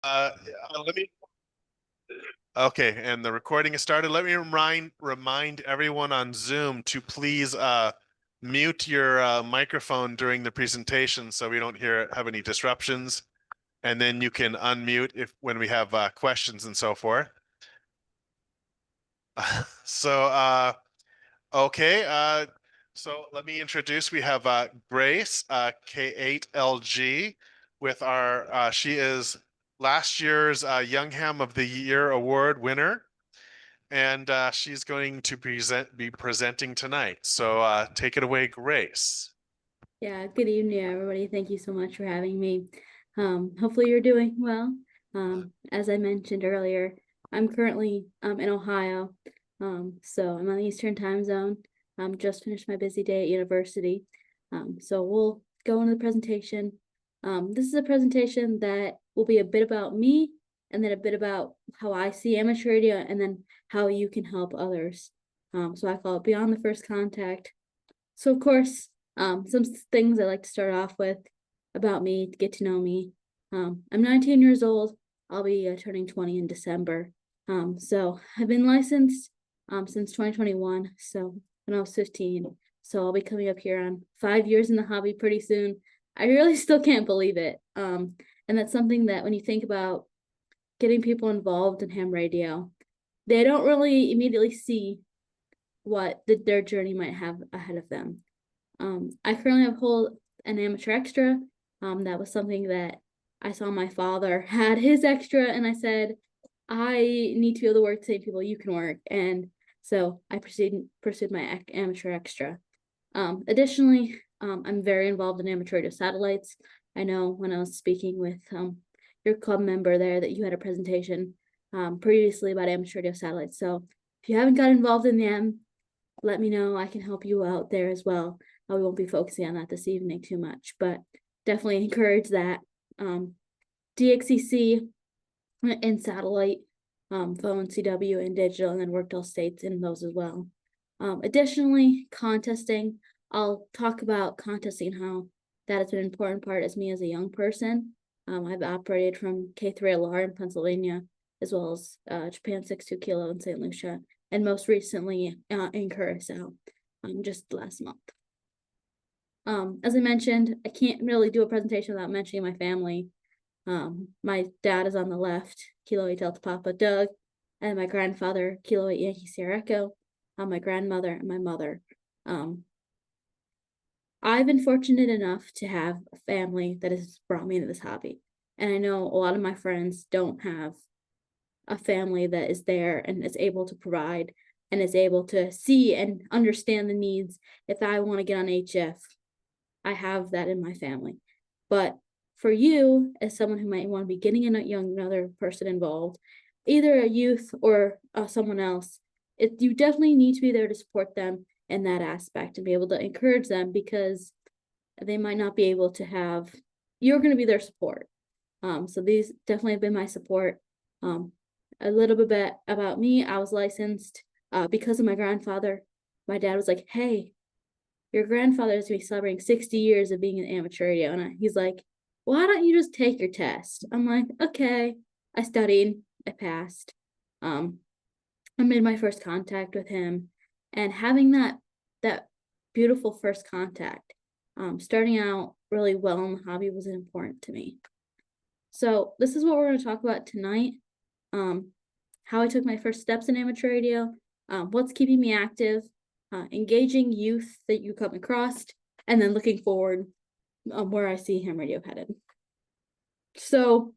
Uh, let me. Okay, and the recording is started. Let me remind everyone on Zoom to please mute your microphone during the presentation so we don't have any disruptions. And then you can unmute if when we have questions and so forth. So okay, so let me introduce. We have Grace K8LG with our. She is last year's Young Ham of the Year Award winner, and she's going to be presenting tonight. So take it away, Grace. Yeah, good evening, everybody. Thank you so much for having me. Hopefully you're doing well. As I mentioned earlier, I'm currently in Ohio. So I'm on the Eastern time zone. Just finished my busy day at university. So we'll go into the presentation. This is a presentation that will be a bit about me and then a bit about how I see amateur radio and then how you can help others. So I call it Beyond the First Contact. So of course, some things I like to start off with about me to get to know me. I'm 19 years old. I'll be turning 20 in December. So I've been licensed since 2021. So when I was 15. So I'll be coming up here on 5 years in the hobby pretty soon. I really still can't believe it. And that's something that when you think about getting people involved in ham radio, they don't really immediately see what their journey might have ahead of them. I currently hold an amateur extra. That was something that I saw my father had his extra, and I said, I need to be able to work the same people you can work. And so I pursued my amateur extra. Additionally, I'm very involved in amateur radio satellites. I know when I was speaking with your club member there that you had a presentation previously about amateur radio satellites. So if you haven't got involved in them, let me know. I can help you out there as well. We won't be focusing on that this evening too much, but definitely encourage that. DXCC and satellite, phone, CW, and digital, and then worked all states in those as well. Additionally, contesting. I'll talk about contesting and how that has been an important part as me as a young person. I've operated from K8LR in Pennsylvania, as well as Japan 62 Kilo in St. Lucia, and most recently in Curacao, just last month. As I mentioned, I can't really do a presentation without mentioning my family. My dad is on the left, Kilo 8 Delta Papa Doug, and my grandfather, Kilo 8 Yankee Sierra Echo, my grandmother, and my mother. I've been fortunate enough to have a family that has brought me into this hobby. And I know a lot of my friends don't have a family that is there and is able to provide and is able to see and understand the needs. If I want to get on HF, I have that in my family. But for you, as someone who might want to be getting another person involved, either a youth or someone else, you definitely need to be there to support them in that aspect and be able to encourage them, because they might not be able to have, you're going to be their support. So these definitely have been my support. A little bit about me. I was licensed because of my grandfather. My dad was like, hey, your grandfather is going to be celebrating 60 years of being an amateur radio. And he's like, why don't you just take your test? I'm like, okay. I studied, I passed. I made my first contact with him, and having that beautiful first contact, starting out really well in the hobby was important to me. So this is what we're going to talk about tonight. How I took my first steps in amateur radio, what's keeping me active, engaging youth that you come across, and then looking forward where I see ham radio headed. So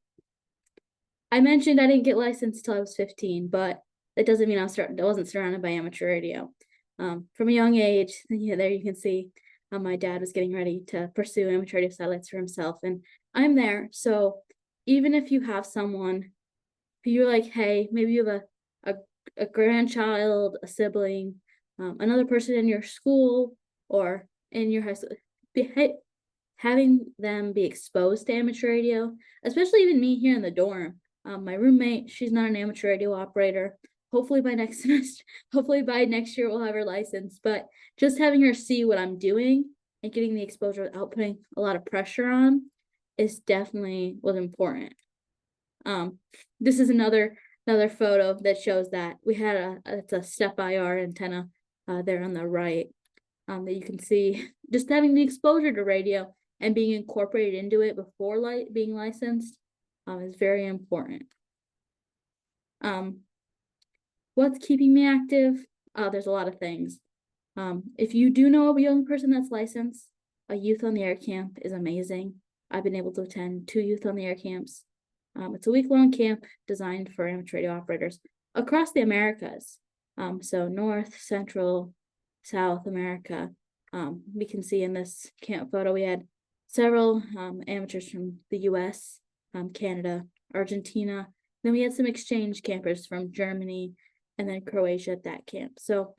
I mentioned I didn't get licensed till I was 15, but that doesn't mean I wasn't surrounded by amateur radio. From a young age, there you can see my dad was getting ready to pursue amateur radio satellites for himself, and I'm there. So even if you have someone who you're like, hey, maybe you have a grandchild, a sibling, another person in your school or in your high school, having them be exposed to amateur radio, especially even me here in the dorm. My roommate, she's not an amateur radio operator. Hopefully by next semester, hopefully by next year we'll have her license, but just having her see what I'm doing and getting the exposure without putting a lot of pressure on is definitely what's important. This is another photo that shows that we had it's a step IR antenna there on the right, that you can see. Just having the exposure to radio and being incorporated into it before being licensed is very important. What's keeping me active? There's a lot of things. If you do know a young person that's licensed, a Youth on the Air camp is amazing. I've been able to attend 2 Youth on the Air camps. It's a week-long camp designed for amateur radio operators across the Americas. So North, Central, South America. We can see in this camp photo, we had several amateurs from the US, Canada, Argentina. Then we had some exchange campers from Germany and then Croatia at that camp. So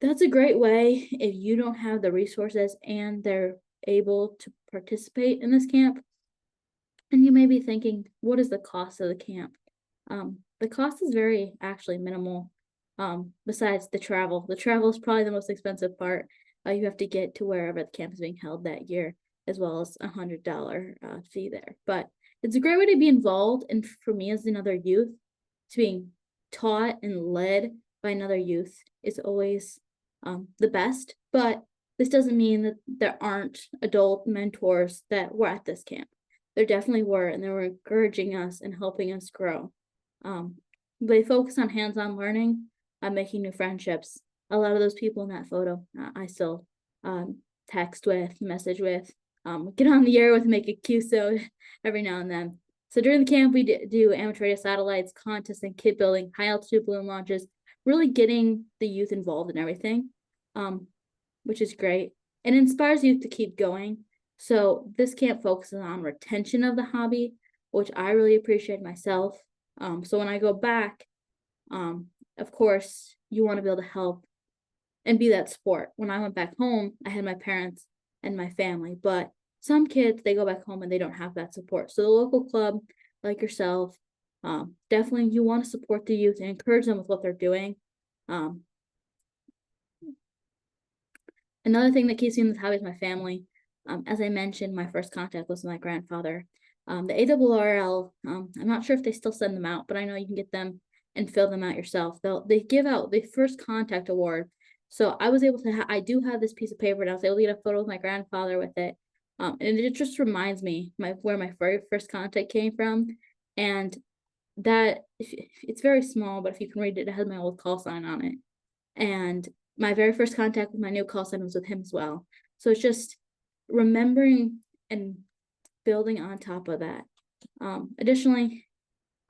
that's a great way if you don't have the resources and they're able to participate in this camp. And you may be thinking, what is the cost of the camp? The cost is very actually minimal. Besides the travel is probably the most expensive part. You have to get to wherever the camp is being held that year, as well as $100 fee there. But it's a great way to be involved. And for me as another youth, to being taught and led by another youth is always the best. But this doesn't mean that there aren't adult mentors that were at this camp. There definitely were, and they were encouraging us and helping us grow. They focus on hands-on learning, making new friendships. A lot of those people in that photo, I still text with, message with, get on the air with, make a QSO every now and then. So during the camp, we do amateur radio satellites, contests, and kit building, high altitude balloon launches, really getting the youth involved in everything, which is great. And inspires youth to keep going. So this camp focuses on retention of the hobby, which I really appreciate myself. So when I go back, of course, you want to be able to help and be that support. When I went back home, I had my parents and my family, but some kids, they go back home and they don't have that support. So the local club, like yourself, definitely you want to support the youth and encourage them with what they're doing. Another thing that keeps me in this hobby is my family. As I mentioned, my first contact was my grandfather. The ARRL, I'm not sure if they still send them out, but I know you can get them and fill them out yourself. They give out the first contact award. So I was able to, I do have this piece of paper and I was able to get a photo of my grandfather with it. And it just reminds me where my very first contact came from. And that, it's very small, but if you can read it, it has my old call sign on it. And my very first contact with my new call sign was with him as well. So it's just remembering and building on top of that. Additionally,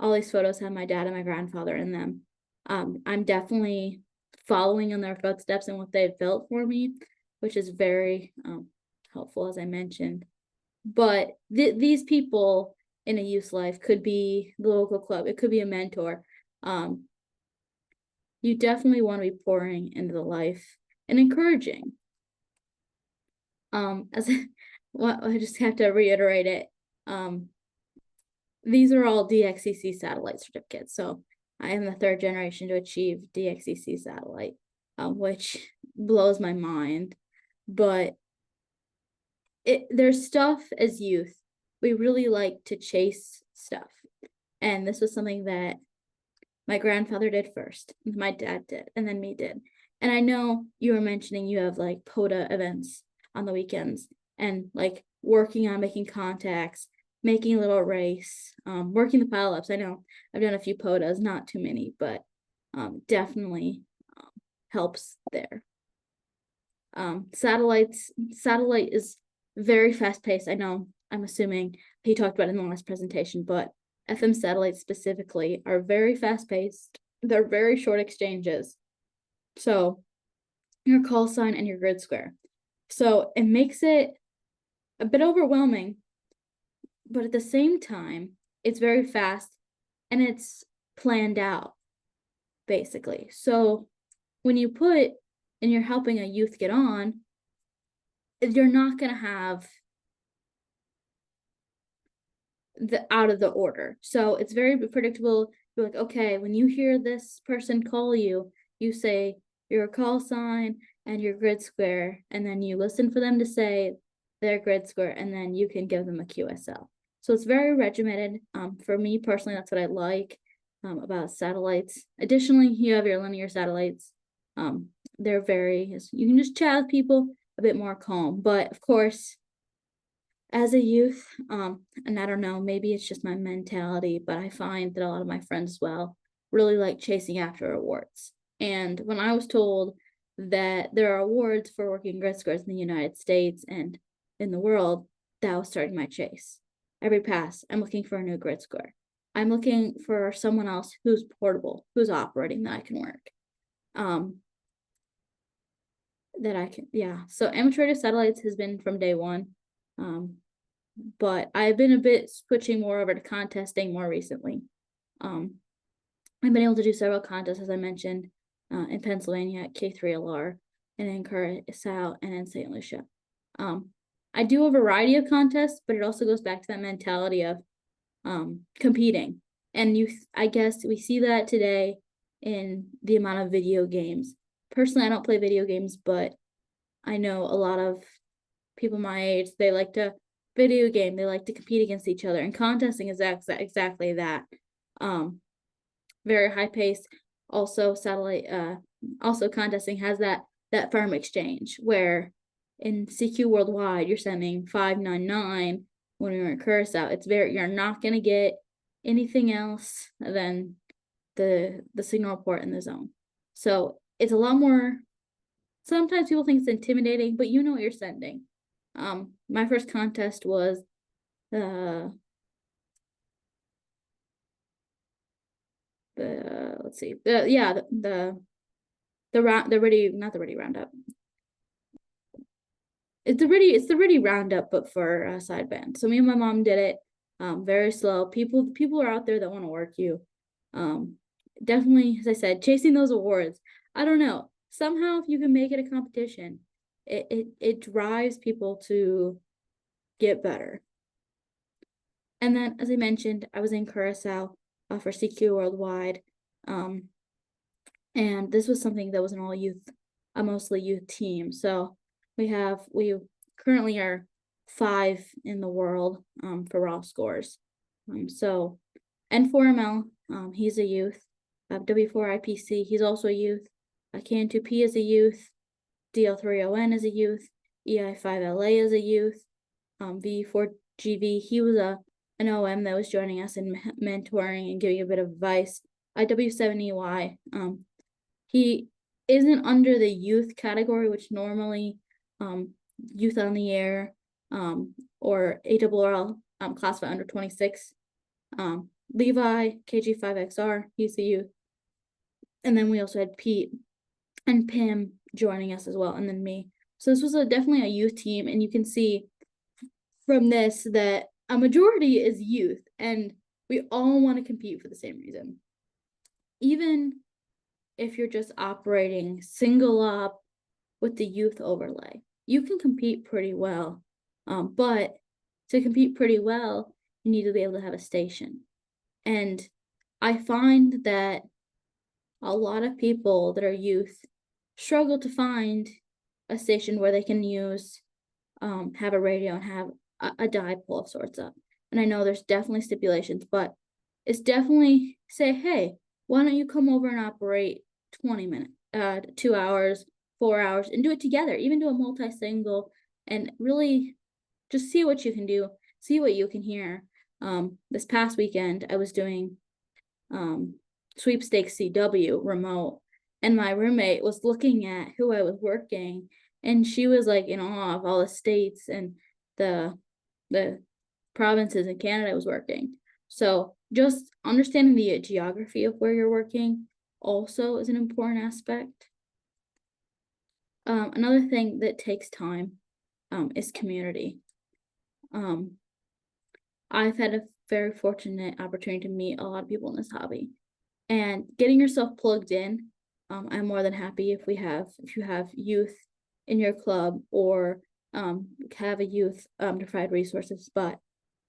all these photos have my dad and my grandfather in them. I'm definitely following in their footsteps and what they've built for me, which is very helpful, as I mentioned. But these people in a youth's life could be the local club. It could be a mentor. You definitely want to be pouring into the life and encouraging. Well, I just have to reiterate it. These are all DXCC satellite certificates. So I am the 3rd generation to achieve DXCC satellite, which blows my mind. But there's stuff as youth, we really like to chase stuff. And this was something that my grandfather did first, my dad did, and then me did. And I know you were mentioning you have like POTA events on the weekends and like working on making contacts, making a little race, working the pile-ups. I know I've done a few POTAs, not too many, but definitely helps there. Satellite is very fast-paced. I know, I'm assuming he talked about it in the last presentation, but FM satellites specifically are very fast-paced. They're very short exchanges. So your call sign and your grid square. So it makes it a bit overwhelming, but at the same time, it's very fast and it's planned out, basically. So when you put and you're helping a youth get on, you're not going to have the out of the order. So it's very predictable. You're like, okay, when you hear this person call you, you say your call sign and your grid square, and then you listen for them to say their grid square, and then you can give them a QSL. So it's very regimented. For me personally, that's what I like about satellites. Additionally, you have your linear satellites. They're very, you can just chat with people, a bit more calm. But of course, as a youth, and I don't know, maybe it's just my mentality, but I find that a lot of my friends as well really like chasing after awards. And when I was told that there are awards for working grid scores in the United States and in the world, that was starting my chase. Every pass, I'm looking for a new grid score. I'm looking for someone else who's portable, who's operating that I can work. Yeah. So amateur radio satellites has been from day one. But I've been a bit switching more over to contesting more recently. I've been able to do several contests, as I mentioned, in Pennsylvania at K3LR, and in Curacao and in St. Lucia. I do a variety of contests, but it also goes back to that mentality of competing. And I guess we see that today in the amount of video games. Personally, I don't play video games, but I know a lot of people my age, they like to video game, they like to compete against each other, and contesting is exactly that. Very high pace. Also contesting has that firm exchange where in CQ Worldwide you're sending 599 when we were in Curacao. You're not gonna get anything else than the signal report in the zone. So it's a lot more. Sometimes people think it's intimidating, but you know what you're sending. My first contest was let's see, the round, the ready, not the ready roundup. It's the ready roundup, but for sideband. So me and my mom did it. Very slow. People are out there that want to work you. Definitely, as I said, chasing those awards. I don't know. Somehow, if you can make it a competition, it drives people to get better. And then, as I mentioned, I was in Curacao for CQ Worldwide. And this was something that was an all youth, a mostly youth team. So we currently are 5 in the world for raw scores. So N4ML, he's a youth. W4IPC, he's also a youth. KN2P is a youth. DL3ON is a youth. EI5LA is a youth. V4GV, he was an OM that was joining us in mentoring and giving a bit of advice. W7EY, he isn't under the youth category, which normally youth on the air or ARRL classified under 26. Levi, KG5XR, he's the youth. And then we also had Pete and Pim joining us as well, and then me. So this was definitely a youth team, and you can see from this that a majority is youth, and we all want to compete for the same reason. Even if you're just operating single op with the youth overlay, you can compete pretty well. But to compete pretty well, you need to be able to have a station. And I find that a lot of people that are youth struggle to find a station where they can use, have a radio and have a dipole of sorts up. And I know there's definitely stipulations, but it's definitely say, hey, why don't you come over and operate 20 minutes, 2 hours, 4 hours, and do it together, even do a multi-single, and really just see what you can do, see what you can hear. This past weekend, I was doing sweepstakes CW remote, and my roommate was looking at who I was working, and she was like in awe of all the states and the provinces in Canada I was working. So just understanding the geography of where you're working also is an important aspect. Another thing that takes time is community. I've had a very fortunate opportunity to meet a lot of people in this hobby, and getting yourself plugged in. I'm more than happy if you have youth in your club or have a youth to provide resources. But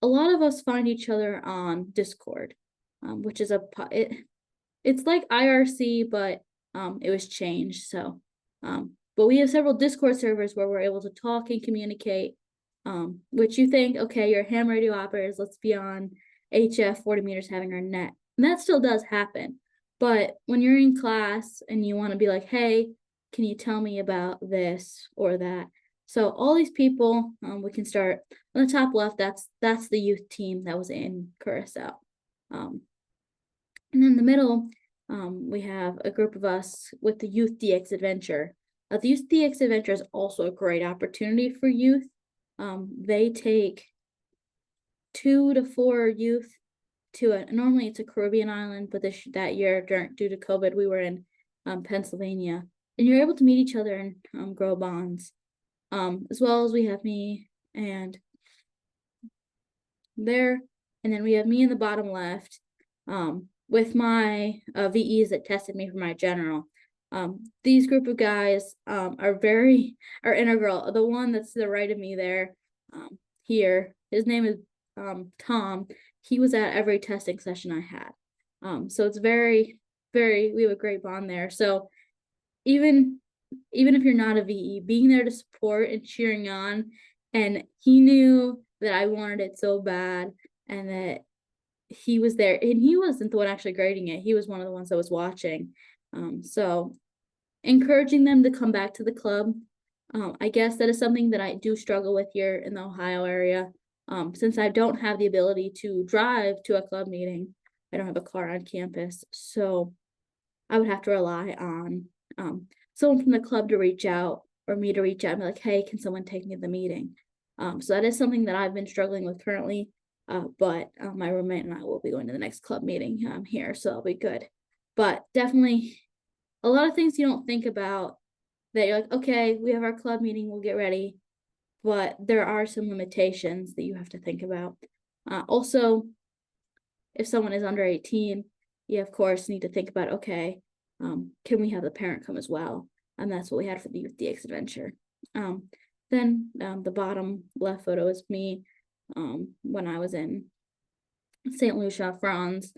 a lot of us find each other on Discord, which is it's like IRC, but it was changed. So, but we have several Discord servers where we're able to talk and communicate. which you think, okay, you're ham radio operators, let's be on HF 40 meters having our net. And that still does happen. But when you're in class and you want to be like, hey, can you tell me about this or that? So all these people, we can start on the top left. That's the youth team that was in Curacao. And in the middle, we have a group of us with the Youth DX Adventure. The Youth DX Adventure is also a great opportunity for youth. They take 2 to 4 youth to normally it's a Caribbean island, but that year due to COVID, we were in Pennsylvania, and you're able to meet each other and grow bonds. As well as we have me and there, and then we have me in the bottom left, with my VEs that tested me for my general. These group of guys are integral. The one that's to the right of me there, here, his name is Tom. He was at every testing session I had. So it's very, we have a great bond there. So even if you're not a VE, being there to support and cheering on, and he knew that I wanted it so bad and that he was there, and he wasn't the one actually grading it. He was one of the ones that was watching. So encouraging them to come back to the club. I guess that is something that I do struggle with here in the Ohio area. Since I don't have the ability to drive to a club meeting, I don't have a car on campus. So I would have to rely on someone from the club to reach out, or me to reach out and be like, hey, can someone take me to the meeting? So that is something that I've been struggling with currently. But my roommate and I will be going to the next club meeting here, so that'll be good. But definitely a lot of things you don't think about, that you're like, okay, we have our club meeting, we'll get ready. But there are some limitations that you have to think about. Also, if someone is under 18, you of course need to think about, okay, can we have the parent come as well? And that's what we had for the Youth DX Adventure. Then the bottom left photo is me when I was in St. Lucia. Franz,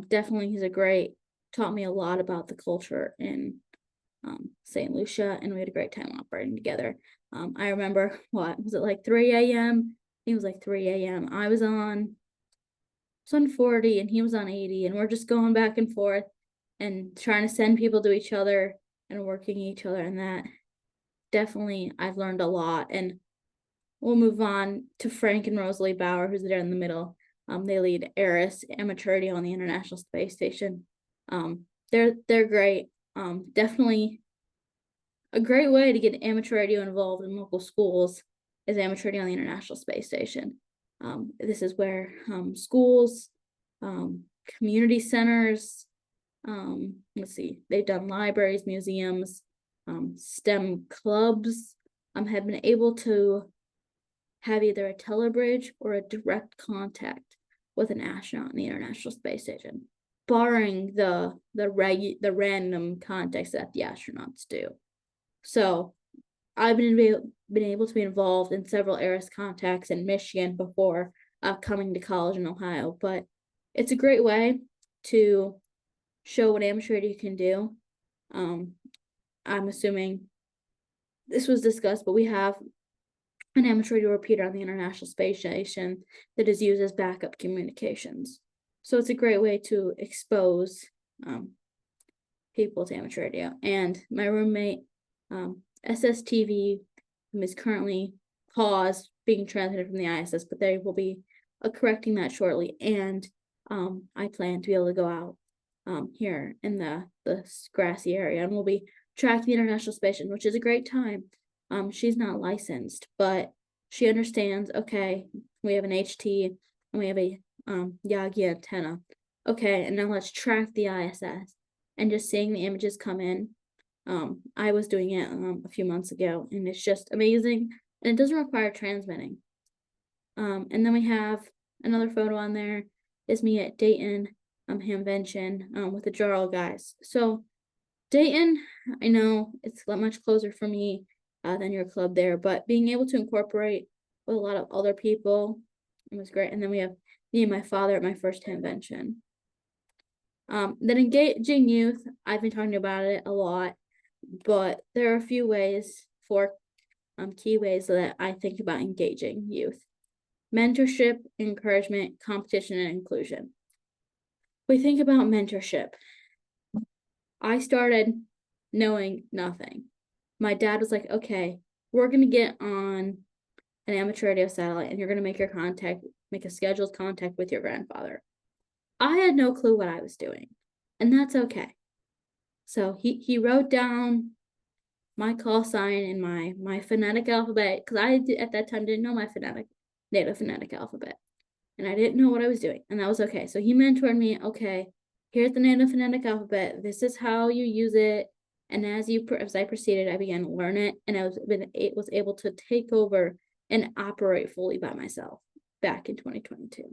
definitely taught me a lot about the culture in St. Lucia, and we had a great time operating together. I remember, was it like 3 a.m.? It was like 3 a.m. I was on 40 and he was on 80, and we're just going back and forth and trying to send people to each other and working each other, and that definitely I've learned a lot. And we'll move on to Frank and Rosalie Bauer, who's there in the middle. They lead ARIS, Amateur Radio on the International Space Station. They're great. Definitely a great way to get amateur radio involved in local schools is amateur radio on the International Space Station. This is where schools, community centers, let's see, they've done libraries, museums, STEM clubs, have been able to have either a telebridge or a direct contact with an astronaut in the International Space Station, barring the random contacts that the astronauts do. So I've been able to be involved in several ARIS contacts in Michigan before coming to college in Ohio, but it's a great way to show what amateur radio can do. I'm assuming this was discussed, but we have an amateur radio repeater on the International Space Station that is used as backup communications. So it's a great way to expose people to amateur radio. And my roommate, SSTV, is currently paused being transmitted from the ISS, but they will be correcting that shortly. And I plan to be able to go out here in the grassy area, and we'll be tracking the International Space Station, which is a great time. She's not licensed, but she understands, okay, we have an HT and we have a Yagi antenna. Okay, and now let's track the ISS. And just seeing the images come in. I was doing it a few months ago, and it's just amazing. And it doesn't require transmitting. And then we have another photo on there. Is me at Dayton Hamvention with the Jarl guys. So Dayton, I know it's much closer for me than your club there, but being able to incorporate with a lot of other people, it was great. And then we have me and my father at my first Hamvention. Then engaging youth, I've been talking about it a lot, but there are a few ways for key ways that I think about engaging youth: mentorship, encouragement, competition, and inclusion. We think about mentorship. I started knowing nothing. My dad was like, okay, we're going to get on an amateur radio satellite and you're going to make a scheduled contact with your grandfather. I had no clue what I was doing, and that's okay. So he wrote down my call sign in my phonetic alphabet, because at that time didn't know my native phonetic alphabet, and I didn't know what I was doing, and that was okay. So he mentored me. Okay, here's the native phonetic alphabet. This is how you use it. And as I proceeded, I began to learn it, and it was able to take over and operate fully by myself back in 2022.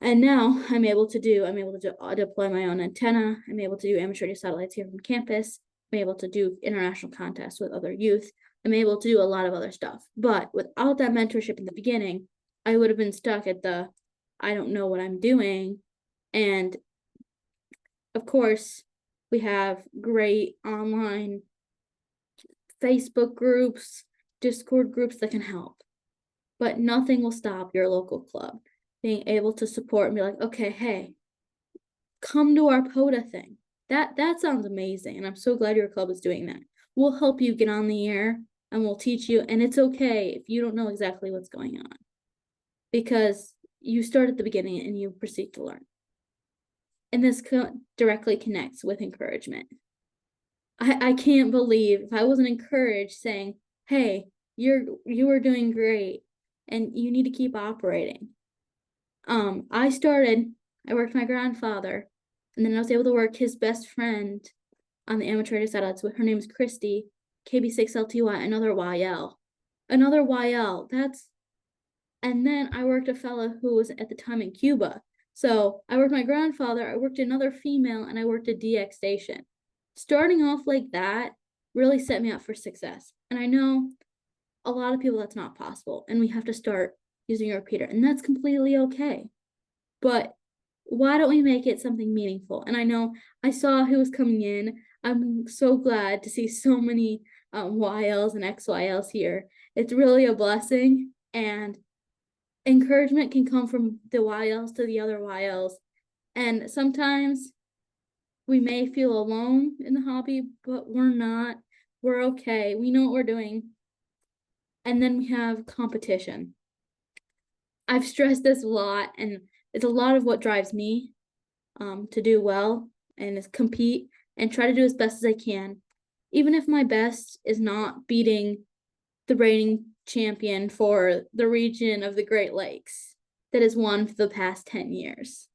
And now I'm able to deploy my own antenna. I'm able to do amateur radio satellites here from campus. I'm able to do international contests with other youth. I'm able to do a lot of other stuff. But without that mentorship in the beginning, I would have been stuck at I don't know what I'm doing. And of course, we have great online Facebook groups, Discord groups that can help. But nothing will stop your local club being able to support and be like, okay, hey, come to our POTA thing. That sounds amazing. And I'm so glad your club is doing that. We'll help you get on the air and we'll teach you. And it's okay if you don't know exactly what's going on, because you start at the beginning and you proceed to learn. And this directly connects with encouragement. I can't believe if I wasn't encouraged saying, hey, you are doing great and you need to keep operating. I worked my grandfather, and then I was able to work his best friend on the amateur radio satellites. Her name is Christy, KB6LTY, another YL. Another YL. And then I worked a fella who was at the time in Cuba. So I worked my grandfather, I worked another female, and I worked a DX station. Starting off like that really set me up for success. And I know a lot of people that's not possible, and we have to start using a repeater, and that's completely okay. But why don't we make it something meaningful? And I know I saw who was coming in. I'm so glad to see so many YLs and XYLs here. It's really a blessing, and encouragement can come from the YLs to the other YLs. And sometimes we may feel alone in the hobby, but we're not. We're okay. We know what we're doing. And then we have competition. I've stressed this a lot, and it's a lot of what drives me to do well and is compete and try to do as best as I can, even if my best is not beating the reigning champion for the region of the Great Lakes that has won for the past 10 years.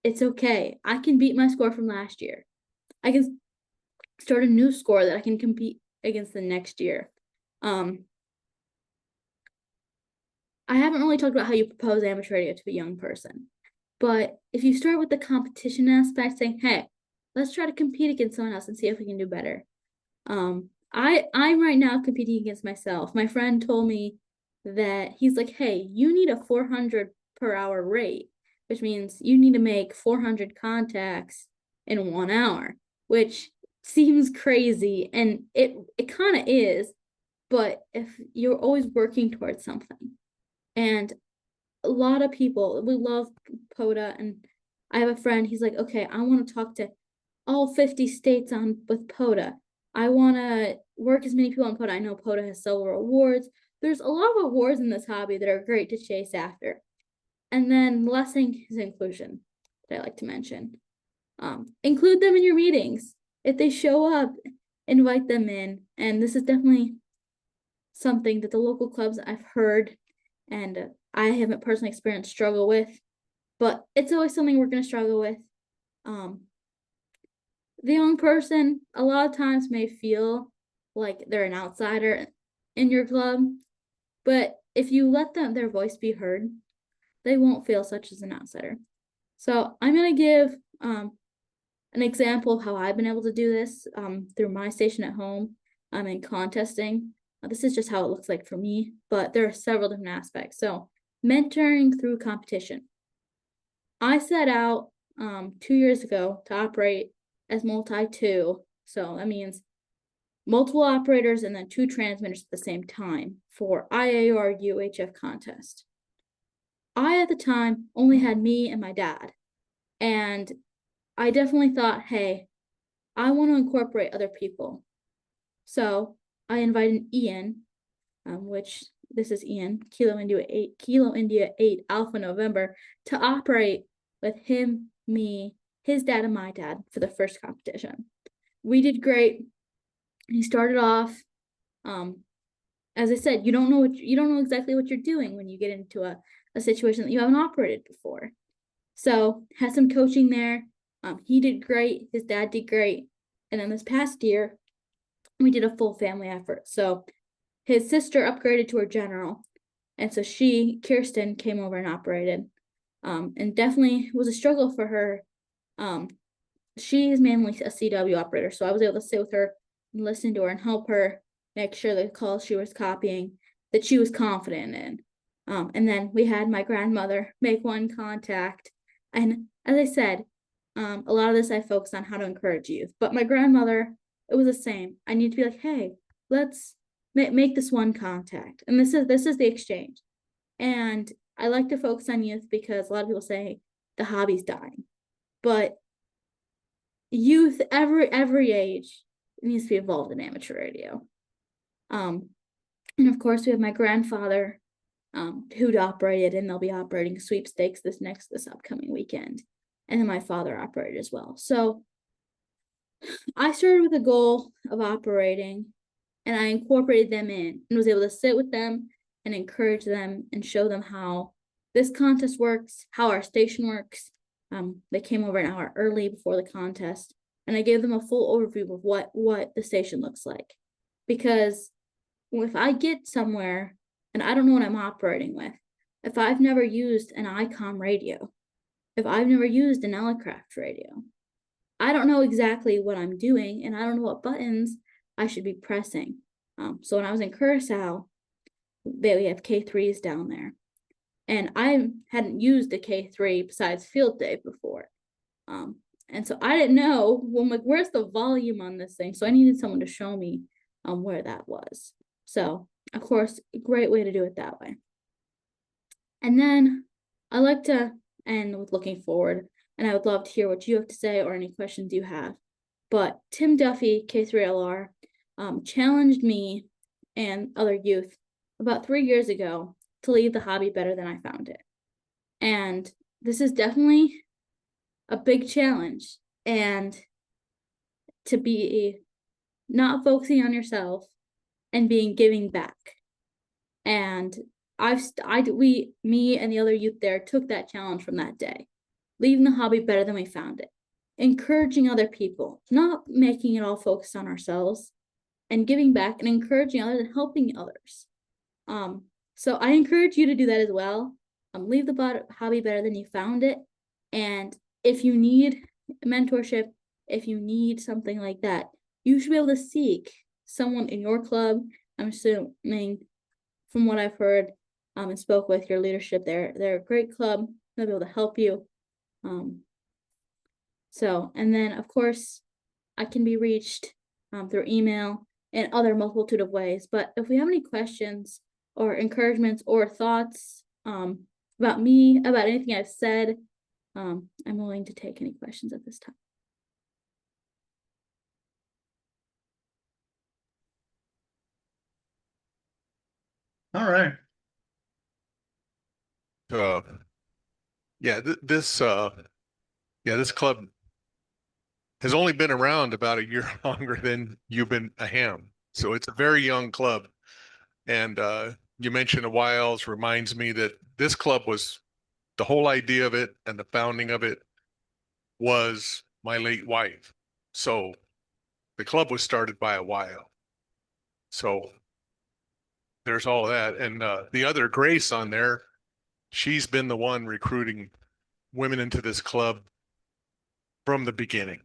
It's okay. I can beat my score from last year. I can start a new score that I can compete against the next year. I haven't really talked about how you propose amateur radio to a young person, but if you start with the competition aspect, saying, hey, let's try to compete against someone else and see if we can do better. I'm right now competing against myself. My friend told me that he's like, hey, you need a 400 per hour rate, which means you need to make 400 contacts in 1 hour, which seems crazy, and it kind of is, but if you're always working towards something. And a lot of people, we love POTA, and I have a friend, he's like, okay, I want to talk to all 50 states with POTA. I want to work as many people on POTA. I know POTA has several awards. There's a lot of awards in this hobby that are great to chase after. And then the last thing is inclusion that I like to mention. Include them in your meetings. If they show up, invite them in. And this is definitely something that the local clubs I've heard and I haven't personally experienced struggle with, but it's always something we're going to struggle with. The young person a lot of times may feel like they're an outsider in your club, but if you let their voice be heard, they won't feel such as an outsider. So I'm going to give an example of how I've been able to do this through my station at home in contesting. This is just how it looks like for me, but there are several different aspects. So mentoring through competition. I set out 2 years ago to operate as multi-2. So that means multiple operators and then 2 transmitters at the same time for IAR UHF contest. I, at the time, only had me and my dad. And I definitely thought, hey, I want to incorporate other people. So I invited Ian, which this is Ian, Kilo India 8 Alpha November, to operate with him, me, his dad, and my dad for the first competition. We did great. He started off, as I said, you don't know exactly what you're doing when you get into a situation that you haven't operated before. So had some coaching there. He did great. His dad did great. And then this past year, we did a full family effort. So his sister upgraded to her general. And so Kirsten, came over and operated. And definitely was a struggle for her. She is mainly a CW operator. So I was able to sit with her and listen to her and help her make sure the calls she was copying that she was confident in. And then we had my grandmother make one contact. And as I said, a lot of this I focused on how to encourage youth. But my grandmother, it was the same. I need to be like, hey, let's make this one contact. And this is the exchange. And I like to focus on youth because a lot of people say the hobby's dying. But youth, every age, needs to be involved in amateur radio. And of course, we have my grandfather, who'd operated, and they'll be operating sweepstakes this upcoming weekend. And then my father operated as well. So I started with a goal of operating, and I incorporated them in and was able to sit with them and encourage them and show them how this contest works, how our station works. They came over an hour early before the contest, and I gave them a full overview of what the station looks like. Because if I get somewhere and I don't know what I'm operating with, if I've never used an ICOM radio, if I've never used an Elecraft radio, I don't know exactly what I'm doing, and I don't know what buttons I should be pressing. So when I was in Curacao, we have K3s down there. And I hadn't used a K3 besides field day before. And so I didn't know, well, I'm like, where's the volume on this thing? So I needed someone to show me where that was. So, of course, a great way to do it that way. And then I like to end with looking forward, and I would love to hear what you have to say or any questions you have. But Tim Duffy, K3LR, challenged me and other youth about 3 years ago to leave the hobby better than I found it. And this is definitely a big challenge, and to be not focusing on yourself and giving back. And me and the other youth there took that challenge from that day, leaving the hobby better than we found it, encouraging other people, not making it all focused on ourselves, and giving back and encouraging others and helping others. So I encourage you to do that as well. Leave the hobby better than you found it. And if you need mentorship, if you need something like that, you should be able to seek someone in your club. I'm assuming from what I've heard and spoke with your leadership, they're a great club. They'll be able to help you. And then of course, I can be reached through email and other multitude of ways. But if we have any questions or encouragements or thoughts about me, about anything I've said, I'm willing to take any questions at this time. All right. This club has only been around about a year longer than you've been a ham. So it's a very young club. And you mentioned the Wilds reminds me that this club was the whole idea of it, and the founding of it was my late wife. So the club was started by a Wild. So there's all that. And the other Grace on there, she's been the one recruiting women into this club from the beginning.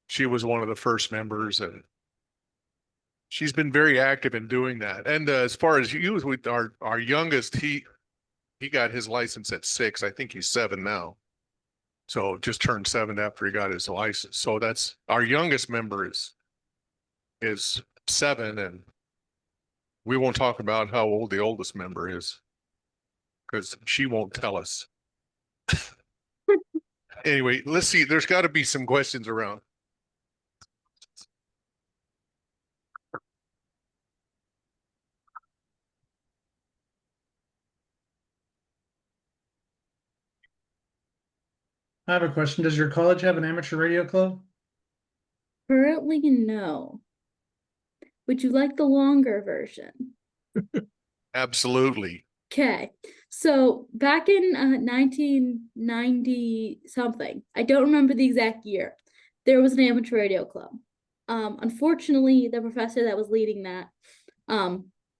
She was one of the first members, and she's been very active in doing that. And as far as you, with our youngest, he got his license at 6. I think he's 7 now. So just turned 7 after he got his license. So that's our youngest member is 7, and we won't talk about how old the oldest member is because she won't tell us. Anyway, let's see. There's got to be some questions around. I have a question. Does your college have an amateur radio club? Currently, no. Would you like the longer version? Absolutely. Okay, so back in 1990 something, I don't remember the exact year, there was an amateur radio club. Unfortunately, the professor that was leading that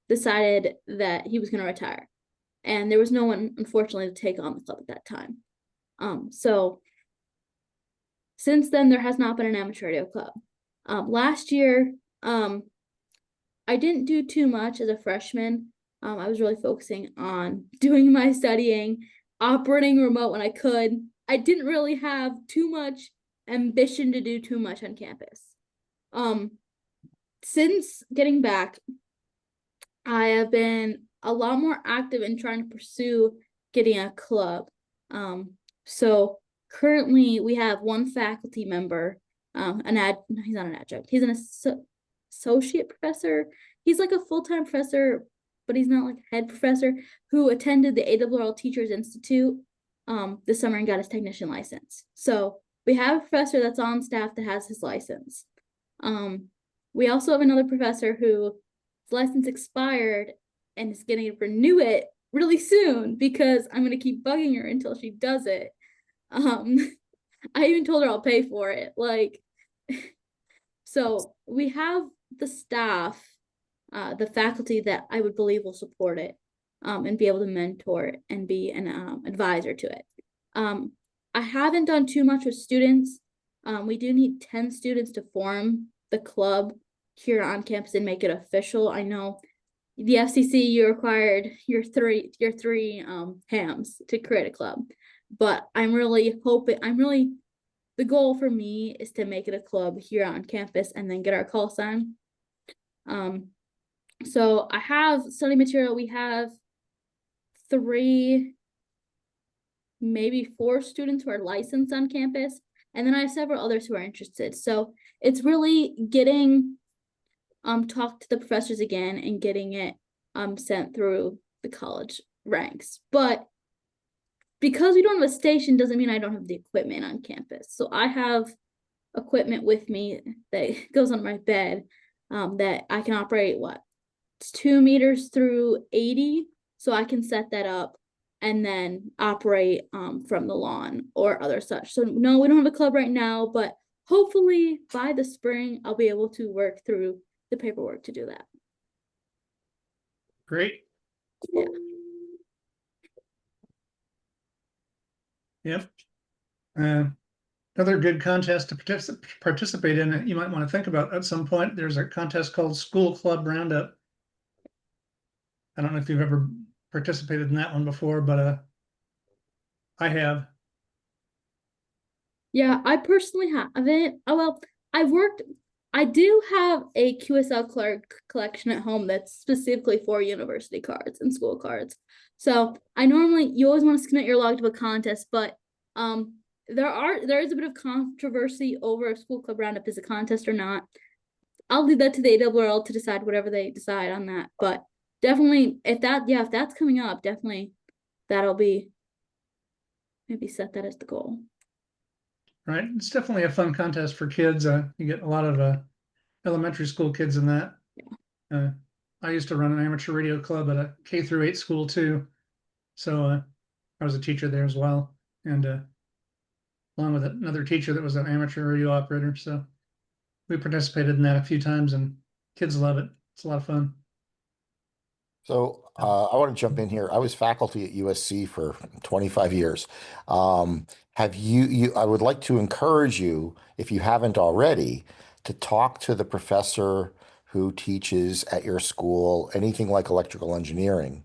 decided that he was going to retire, and there was no one, unfortunately, to take on the club at that time. So since then, there has not been an amateur radio club. Last year, I didn't do too much as a freshman. I was really focusing on doing my studying, operating remote when I could. I didn't really have too much ambition to do too much on campus. Since getting back, I have been a lot more active in trying to pursue getting a club. So currently we have one faculty member, he's not an adjunct, he's an associate professor. He's like a full-time professor, but he's not like a head professor, who attended the AWL Teachers Institute this summer and got his technician license. So we have a professor that's on staff that has his license. We also have another professor whose license expired and is going to renew it really soon because I'm going to keep bugging her until she does it. I even told her I'll pay for it. Like, so we have the staff, the faculty that I would believe will support it, and be able to mentor it and be an advisor to it. I haven't done too much with students. We do need 10 students to form the club here on campus and make it official. I know the FCC, you required your three hams to create a club, but I'm really hoping, the goal for me is to make it a club here on campus and then get our call sign. So I have study material. We have 3, maybe 4 students who are licensed on campus, and then I have several others who are interested. So it's really getting talk to the professors again and getting it sent through the college ranks. But because we don't have a station doesn't mean I don't have the equipment on campus. So I have equipment with me that goes on my bed that I can operate. It's 2 meters through 80, so I can set that up and then operate from the lawn or other such. So no, we don't have a club right now, but hopefully by the spring I'll be able to work through the paperwork to do that. Great. Yeah. Yep. Another good contest to participate in that you might want to think about at some point. There's a contest called School Club Roundup. I don't know if you've ever participated in that one before, but I have. Yeah, I personally haven't. Oh, well, I do have a QSL collection at home that's specifically for university cards and school cards. So you always want to submit your log to a contest, but there is a bit of controversy over if School Club Roundup is a contest or not. I'll leave that to the AWL to decide whatever they decide on that. But definitely, if that's coming up, definitely that'll be, maybe set that as the goal. Right. It's definitely a fun contest for kids. You get a lot of elementary school kids in that. Yeah. I used to run an amateur radio club at a K-8 school too. So I was a teacher there as well. And along with another teacher that was an amateur radio operator. So we participated in that a few times and kids love it. It's a lot of fun. So I want to jump in here. I was faculty at USC for 25 years. Have I would like to encourage you, if you haven't already, to talk to the professor who teaches at your school, anything like electrical engineering.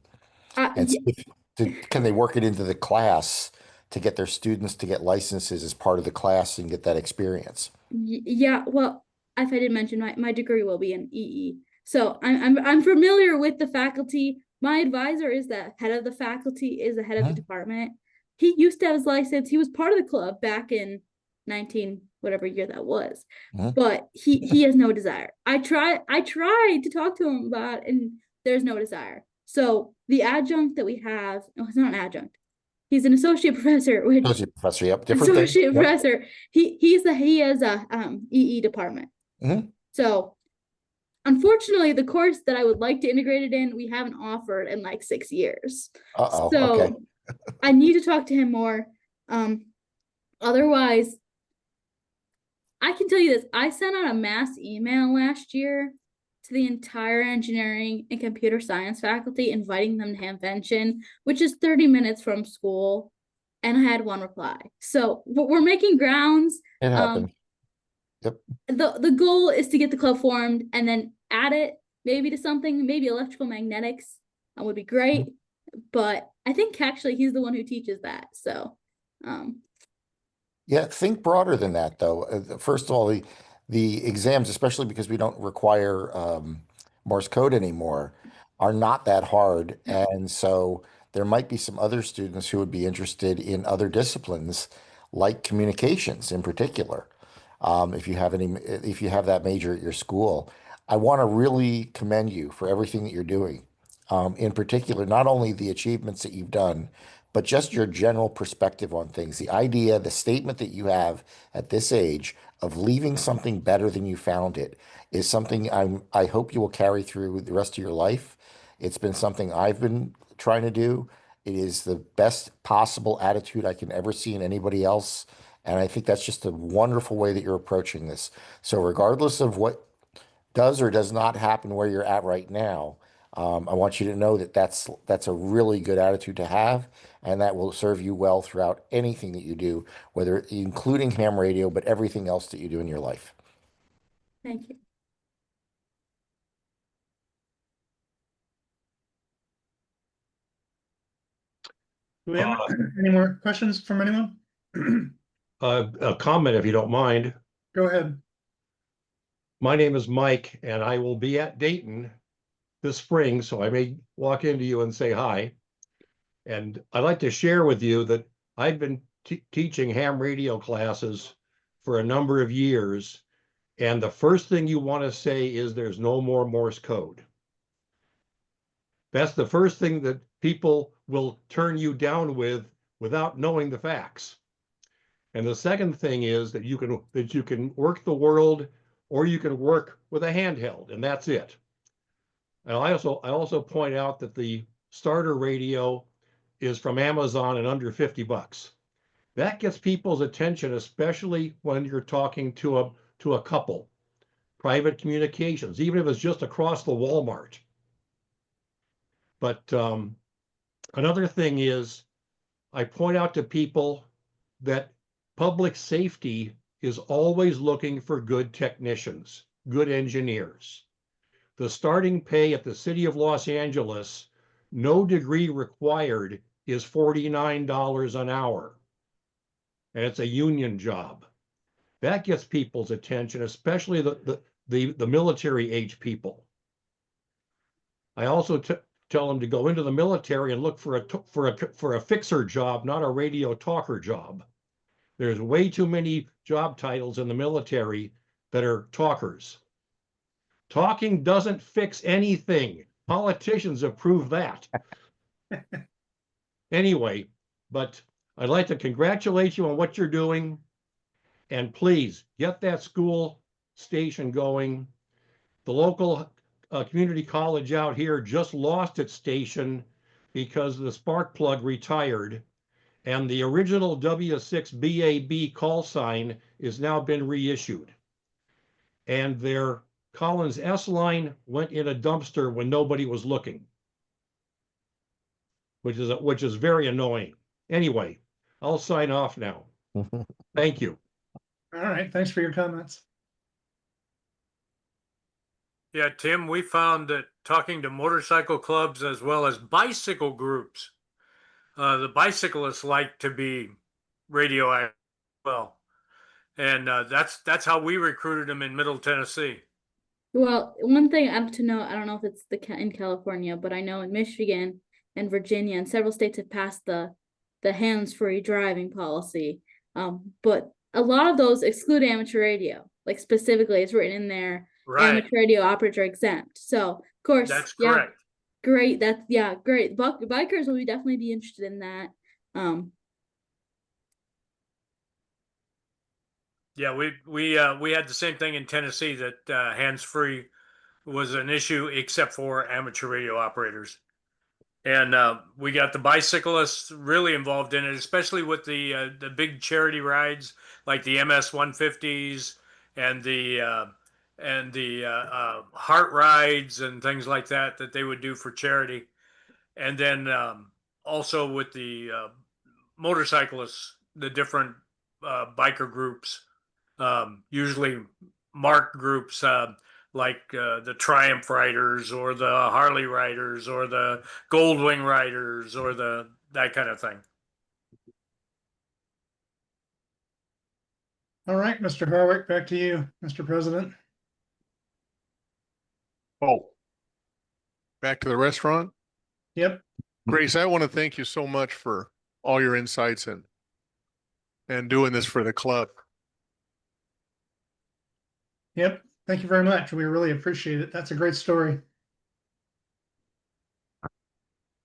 And see can they work it into the class to get their students to get licenses as part of the class and get that experience? Yeah, well, if I didn't mention, my degree will be in EE. So I'm familiar with the faculty. My advisor is the head of the faculty, is the head of the department. He used to have his license. He was part of the club back in 19 whatever year that was. But he has no desire. I tried to talk to him about it, and there's no desire. So the adjunct that we have, no, he's not an adjunct. He's an associate professor, which Associate professor, yep, different thing. associate professor. He has a EE department. So unfortunately, the course that I would like to integrate it in, we haven't offered in like 6 years. Uh-oh, So okay. I need to talk to him more. Otherwise, I can tell you this. I sent out a mass email last year to the entire engineering and computer science faculty, inviting them to Hamvention, which is 30 minutes from school. And I had one reply. So we're making grounds. It happened. Yep. The goal is to get the club formed and then add it maybe to something, maybe electrical magnetics would be great. But I think actually he's the one who teaches that. So Yeah, think broader than that, though. First of all, the exams, especially because we don't require Morse code anymore, are not that hard. And so there might be some other students who would be interested in other disciplines, like communications in particular. If you have that major at your school, I want to really commend you for everything that you're doing. In particular, not only the achievements that you've done, but just your general perspective on things. The idea, the statement that you have at this age of leaving something better than you found it is something I hope you will carry through the rest of your life. It's been something I've been trying to do. It is the best possible attitude I can ever see in anybody else. And I think that's just a wonderful way that you're approaching this. So regardless of what does or does not happen where you're at right now, I want you to know that that's a really good attitude to have, and that will serve you well throughout anything that you do, whether including ham radio, but everything else that you do in your life. thank you. Do we have any more questions from anyone? A comment, if you don't mind. Go ahead. My name is Mike, and I will be at Dayton this spring, so I may walk into you and say hi. And I'd like to share with you that I've been teaching ham radio classes for a number of years, and the first thing you want to say is there's no more Morse code. That's the first thing that people will turn you down with without knowing the facts. And the second thing is that you can work the world, or you can work with a handheld, and that's it. And I also point out that the starter radio is from Amazon and under 50 bucks. That gets people's attention, especially when you're talking to a couple. Private communications, even if it's just across the Walmart. But another thing is, I point out to people that public safety is always looking for good technicians, good engineers. The starting pay at the city of Los Angeles, no degree required, is $49 an hour. And it's a union job. That gets people's attention, especially the military age people. I also tell them to go into the military and look for a fixer job, not a radio talker job. There's way too many job titles in the military that are talkers. Talking doesn't fix anything. Politicians have proved that. Anyway, but I'd like to congratulate you on what you're doing. And please get that school station going. The local community college out here just lost its station because the spark plug retired. And the original W6BAB call sign is now been reissued. And their Collins S line went in a dumpster when nobody was looking, which is very annoying. Anyway, I'll sign off now. Thank you. All right, thanks for your comments. Yeah, Tim, we found that talking to motorcycle clubs as well as bicycle groups, the bicyclists like to be radioactive as well. and that's how we recruited them in Middle Tennessee. Well, one thing I to know, I don't know if it's in California, but I know in Michigan and Virginia and several states have passed the hands-free driving policy. But a lot of those exclude amateur radio. Like specifically, it's written in there, Right. amateur radio operators are exempt. So of course, That's yeah, correct. great. That's great. Bikers will definitely be interested in that. Yeah, we had the same thing in Tennessee, that hands-free was an issue except for amateur radio operators. And we got the bicyclists really involved in it, especially with the big charity rides like the MS 150s and the heart rides and things like that they would do for charity. And then also with the motorcyclists, the different biker groups, usually marked groups, like the Triumph Riders or the Harley Riders or the Goldwing Riders or that kind of thing. All right, Mr. Harwick, back to you, Mr. President. Oh, back to the restaurant. Yep. Grace, I want to thank you so much for all your insights and doing this for the club. Yep. Thank you very much. We really appreciate it. That's a great story.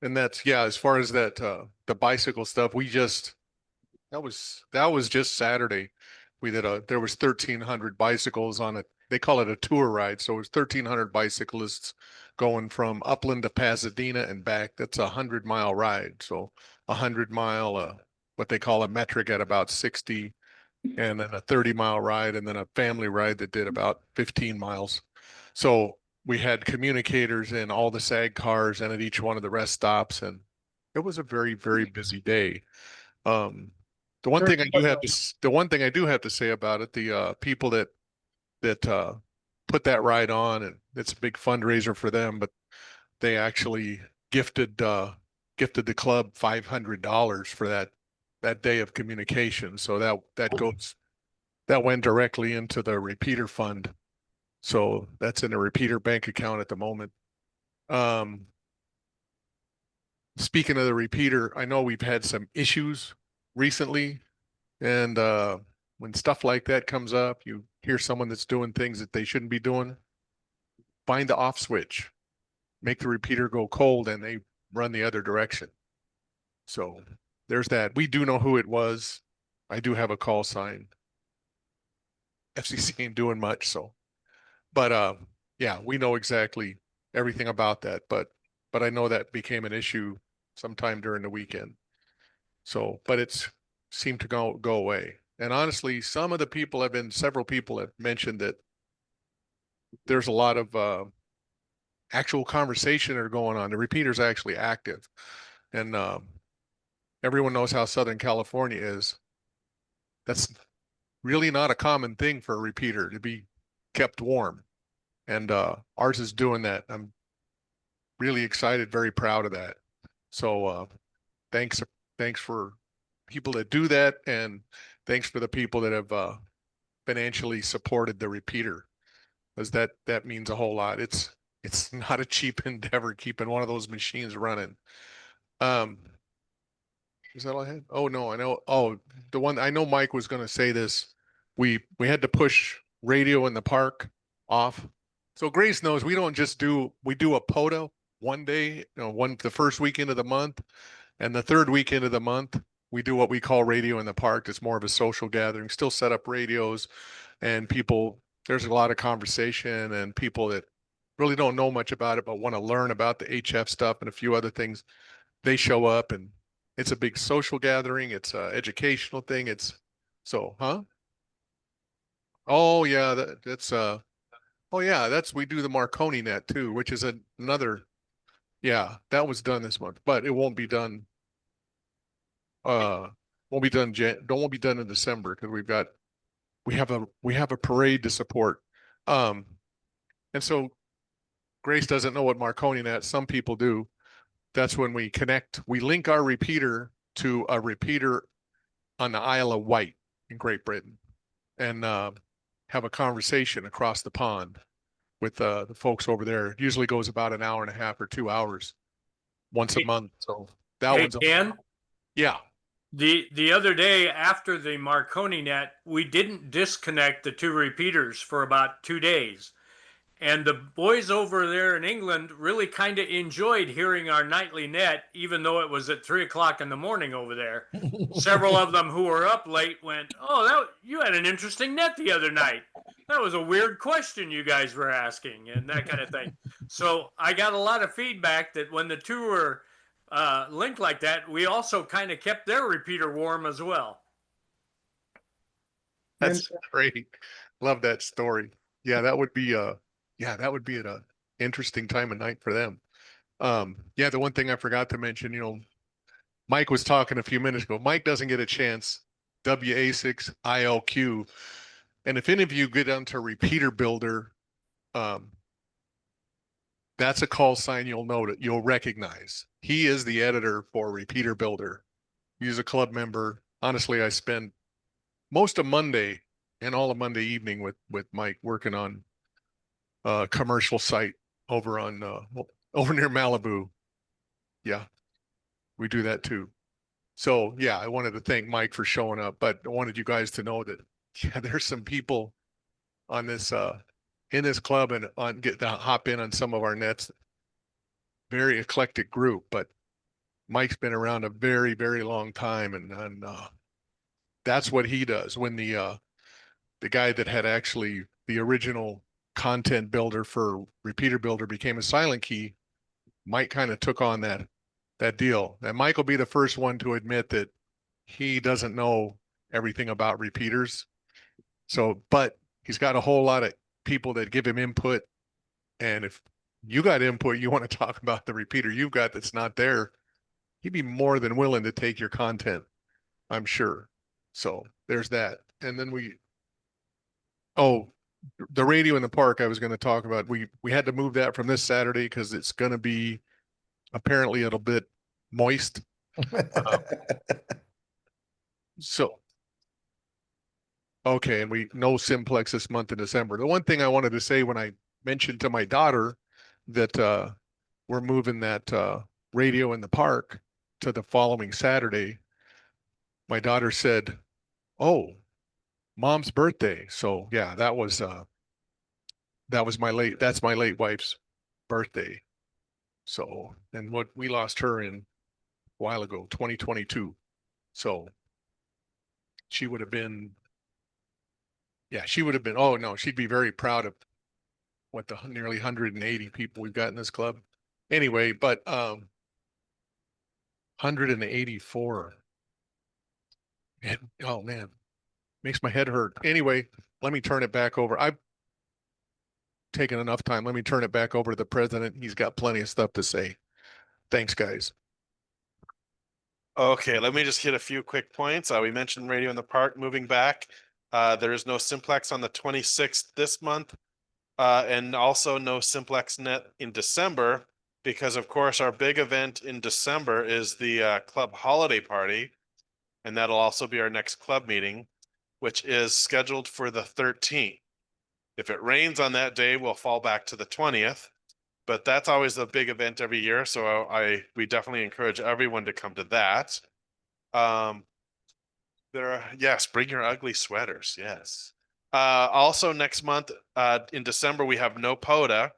And that's, yeah, as far as that the bicycle stuff, that was just Saturday. We did there was 1,300 bicycles on it. They call it a tour ride. So it was 1,300 bicyclists going from Upland to Pasadena and back. That's a 100-mile ride. So 100-mile, what they call a metric at about 60, and then a 30-mile ride, and then a family ride that did about 15 miles. So we had communicators in all the SAG cars and at each one of the rest stops, and it was a very, very busy day. The one thing I do have to say about it, the people that put that ride on, and it's a big fundraiser for them, but they actually gifted the club $500 for that day of communication. So that went directly into the repeater fund. So that's in a repeater bank account at the moment. Speaking of the repeater, I know we've had some issues recently, and when stuff like that comes up, you hear someone that's doing things that they shouldn't be doing, find the off switch, make the repeater go cold, and they run the other direction. So there's that. We do know who it was. I do have a call sign. FCC ain't doing much, so. But yeah, we know exactly everything about that. But I know that became an issue sometime during the weekend. So, but it's seemed to go away. And honestly, several people have mentioned that there's a lot of actual conversation that are going on. The repeater's actually active. And everyone knows how Southern California is. That's really not a common thing for a repeater to be kept warm. And ours is doing that. I'm really excited, very proud of that. So thanks for people that do that, and thanks for the people that have financially supported the repeater, because that means a whole lot. It's not a cheap endeavor keeping one of those machines running. Is that all I had? Oh no, I know. Oh, the one I know Mike was going to say this. We had to push radio in the park off. So Grace knows we don't just we do a POTA one day, the first weekend of the month, and the third weekend of the month we do what we call radio in the park. It's more of a social gathering. Still set up radios, and people. There's a lot of conversation, and people that really don't know much about it but want to learn about the HF stuff and a few other things. They show up, and it's a big social gathering. It's a educational thing. Huh? Oh yeah, we do the Marconi net too, which is another. Yeah, that was done this month, but it won't be done. Won't be done. Won't be done in December because we have a parade to support. And so Grace doesn't know what Marconi net. Some people do. That's when we link our repeater to a repeater on the Isle of Wight in Great Britain. and have a conversation across the pond with the folks over there. It usually goes about an hour and a half or 2 hours once a Hey- month. So that Hey, one's Ken, yeah. the other day after the Marconi net, we didn't disconnect the two repeaters for about 2 days. And the boys over there in England really kind of enjoyed hearing our nightly net, even though it was at 3 o'clock in the morning over there. Several of them who were up late went, "Oh, you had an interesting net the other night. That was a weird question you guys were asking," and that kind of thing. So I got a lot of feedback that when the two were linked like that, we also kind of kept their repeater warm as well. That's great. Love that story. Yeah, that would be an interesting time of night for them. Yeah, the one thing I forgot to mention, Mike was talking a few minutes ago. Mike doesn't get a chance. WA6ILQ. And if any of you get onto Repeater Builder, that's a call sign you'll know that you'll recognize. He is the editor for Repeater Builder. He's a club member. Honestly, I spend most of Monday and all of Monday evening with Mike working on a commercial site over on over near Malibu. Yeah, we do that too. So yeah, I wanted to thank Mike for showing up, but I wanted you guys to know that yeah, there's some people on this in this club and on get to hop in on some of our nets. Very eclectic group, but Mike's been around a very, very long time, and that's what he does. When the guy that had actually the original content builder for Repeater Builder became a silent key, Mike kind of took on that deal. And Mike will be the first one to admit that he doesn't know everything about repeaters. So, but he's got a whole lot of people that give him input. And if you got input, you want to talk about the repeater you've got that's not there, he'd be more than willing to take your content, I'm sure. So there's that. And then oh, the radio in the park I was going to talk about. We had to move that from this Saturday because it's going to be apparently a little bit moist. So okay, and we no Simplex this month in December. The one thing I wanted to say when I mentioned to my daughter that we're moving that radio in the park to the following Saturday, my daughter said, "Oh, Mom's birthday." So yeah, that's my late wife's birthday. So, and what we lost her in a while ago, 2022. So she would have been, yeah, she would have been, oh no, she'd be very proud of what the nearly 180 people we've got in this club. Anyway, but 184. And, oh man, makes my head hurt. Anyway, let me turn it back over. I've taken enough time. Let me turn it back over to the president. He's got plenty of stuff to say. Thanks, guys. Okay, let me just hit a few quick points. We mentioned radio in the park moving back. There is no Simplex on the 26th this month, and also no Simplex net in December, because of course our big event in December is the club holiday party, and that'll also be our next club meeting, which is scheduled for the 13th. If it rains on that day, we'll fall back to the 20th. But that's always the big event every year, so we definitely encourage everyone to come to that. Yes, bring your ugly sweaters. Yes. Also next month, in December, we have no POTA,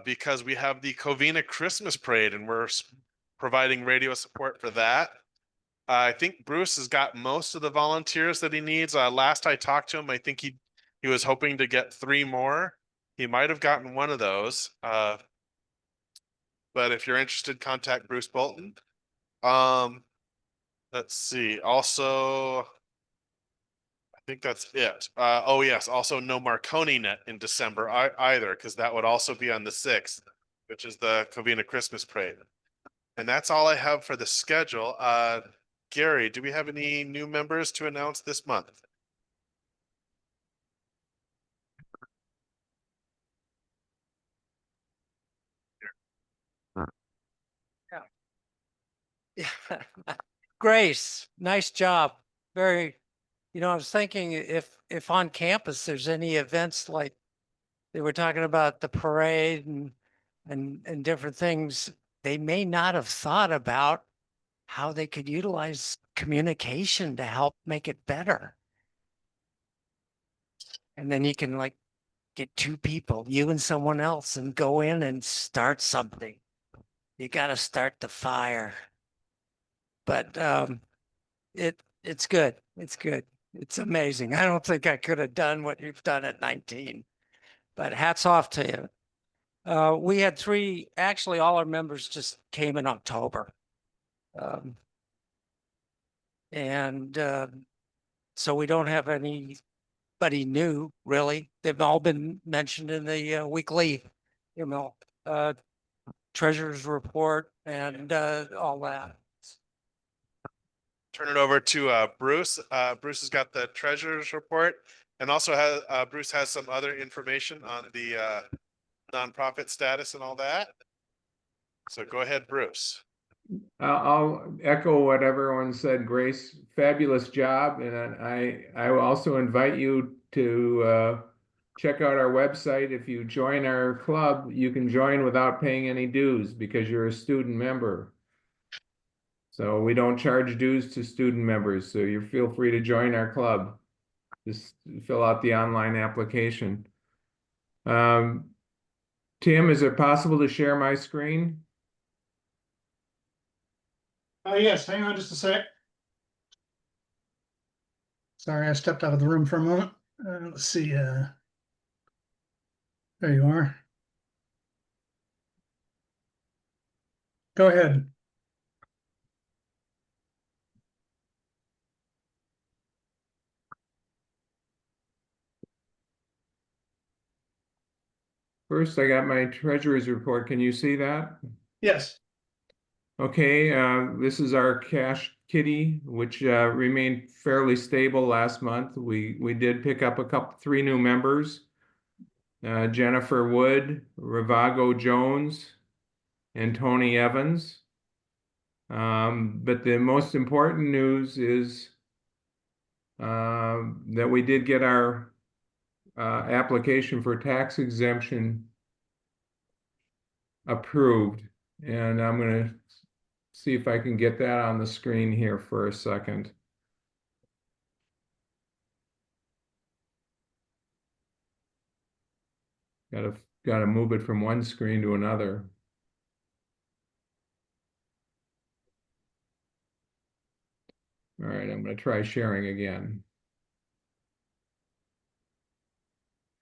because we have the Covina Christmas Parade, and we're providing radio support for that. I think Bruce has got most of the volunteers that he needs. Last I talked to him, I think he was hoping to get 3 more. He might have gotten one of those. But if you're interested, contact Bruce Bolton. Let's see. Also, I think that's it. Oh yes, also no Marconi net in December either, because that would also be on the 6th, which is the Covina Christmas Parade. And that's all I have for the schedule. Gary, do we have any new members to announce this month? Yeah. Grace, nice job. Very I was thinking if on campus there's any events like they were talking about the parade and different things, they may not have thought about how they could utilize communication to help make it better. And then you can like get two people, you and someone else, and go in and start something. You got to start the fire. But it's good. It's good. It's amazing. I don't think I could have done what you've done at 19, but hats off to you. We had actually all our members just came in October. And so we don't have anybody new really. They've all been mentioned in the weekly, treasurer's report and all that. Turn it over to Bruce. Bruce has got the treasurer's report, and also Bruce has some other information on the nonprofit status and all that. So go ahead, Bruce. I'll echo what everyone said. Grace, fabulous job, and I will also invite you to check out our website. If you join our club, you can join without paying any dues because you're a student member. So we don't charge dues to student members, so you feel free to join our club. Just fill out the online application. Tim, is it possible to share my screen? Yes, hang on just a sec. Sorry, I stepped out of the room for a moment. Let's see. There you are. Go ahead. First, I got my treasurer's report. Can you see that? Yes. Okay, this is our cash kitty, which remained fairly stable last month. We did pick up three new members. Jennifer Wood, Ravago Jones, and Tony Evans. But the most important news is that we did get our application for tax exemption approved. And I'm going to see if I can get that on the screen here for a second. Gotta move it from one screen to another. All right, I'm going to try sharing again.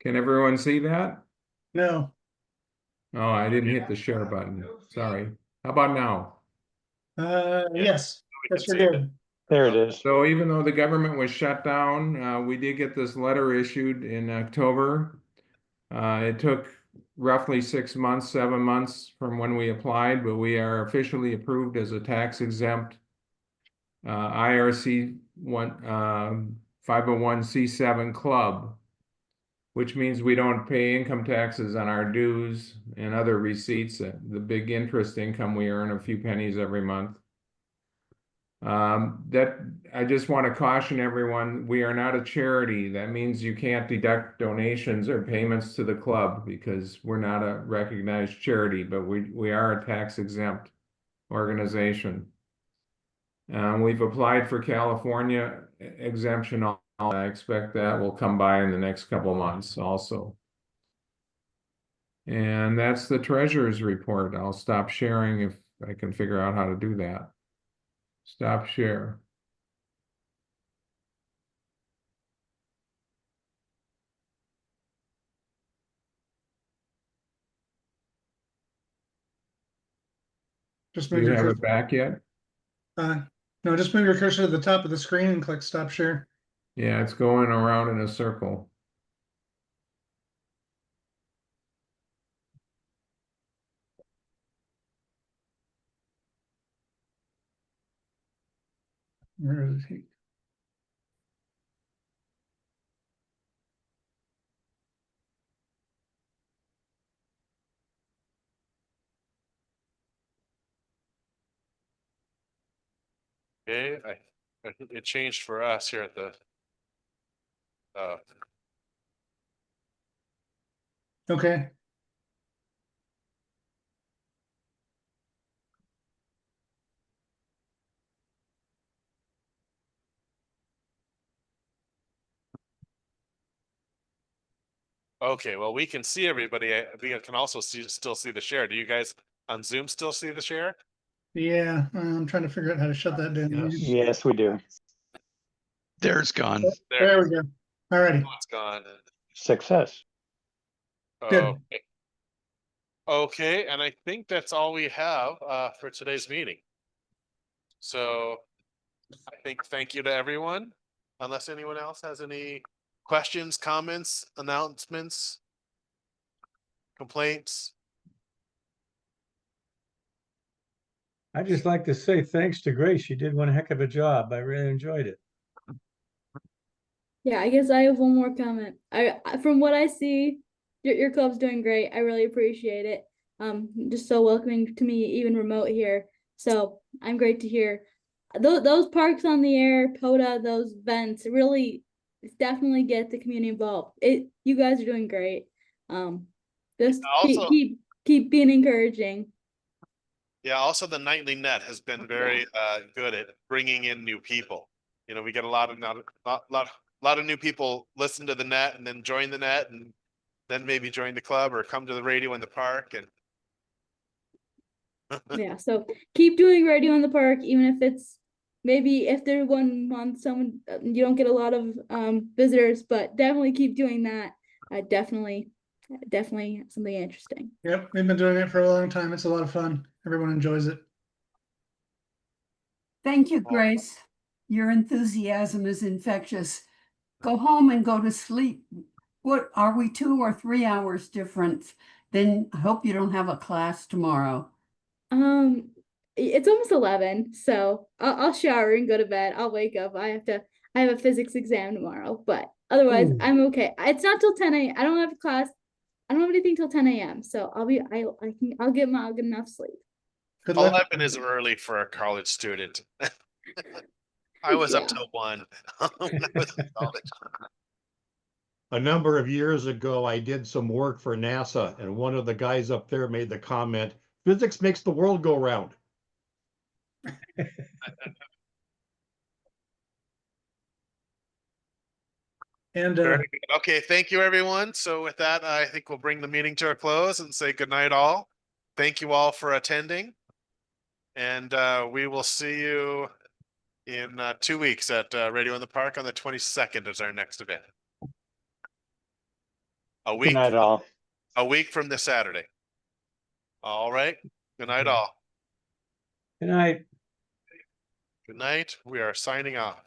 Can everyone see that? No. Oh, I didn't hit the share button. Sorry. How about now? Yes. Yes, we're good. There it is. So even though the government was shut down, we did get this letter issued in October. It took roughly 6 months, 7 months from when we applied, but we are officially approved as a tax exempt IRC 501c7 club, which means we don't pay income taxes on our dues and other receipts, the big interest income we earn a few pennies every month. That I just want to caution everyone, we are not a charity. That means you can't deduct donations or payments to the club because we're not a recognized charity, but we are a tax exempt organization. We've applied for California exemption. I expect that will come by in the next couple of months also. And that's the treasurer's report. I'll stop sharing if I can figure out how to do that. Stop share. Just Do move you your have cursor. it back yet? No, just move your cursor to the top of the screen and click stop share. Yeah, it's going around in a circle. Where is he? Okay, it changed for us here at the Okay. Okay, well, we can see everybody. We can also still see the share. Do you guys on Zoom still see the share? Yeah, I'm trying to figure out how to shut that down. Yes. Yes, we do. There's gone. There we go. All righty. It's gone. Success. Good. Okay. Okay, and I think that's all we have for today's meeting. So I think thank you to everyone. Unless anyone else has any questions, comments, announcements, complaints. I'd just like to say thanks to Grace. She did one heck of a job. I really enjoyed it. Yeah, I guess I have one more comment. From what I see, your club's doing great. I really appreciate it. Just so welcoming to me, even remote here. So I'm great to hear. Those parks on the air, POTA, those events really definitely get the community involved. You guys are doing great. Just Also- keep being encouraging. Yeah, also the nightly net has been very good at bringing in new people. You know, we get a lot of new people listen to the net and then join the net and then maybe join the club or come to the radio in the park. And Yeah, so keep doing radio in the park, even if it's maybe if there's 1 month someone you don't get a lot of visitors, but definitely keep doing that. Definitely something interesting. Yep, we've been doing it for a long time. It's a lot of fun. Everyone enjoys it. Thank you, Grace. Your enthusiasm is infectious. Go home and go to sleep. What are we, 2 or 3 hours difference? Then I hope you don't have a class tomorrow. It's almost 11, so I'll shower and go to bed. I'll wake up. I have a physics exam tomorrow, but otherwise I'm okay. It's not till 10 a.m. I don't have a class. I don't have anything till 10 a.m. So I'll get enough sleep. Good luck. 11 is early for a college student. I was up Yeah. till 1 when I was in college. A number of years ago, I did some work for NASA, and one of the guys up there made the comment, physics makes the world go round. And Very good. Okay, thank you, everyone. So with that, I think we'll bring the meeting to a close and say good night, all. Thank you all for attending. And we will see you in 2 weeks at Radio in the Park on the 22nd is our next event. Good night, all. A week from this Saturday. All right. Good night, all. Good night. Good night. We are signing off.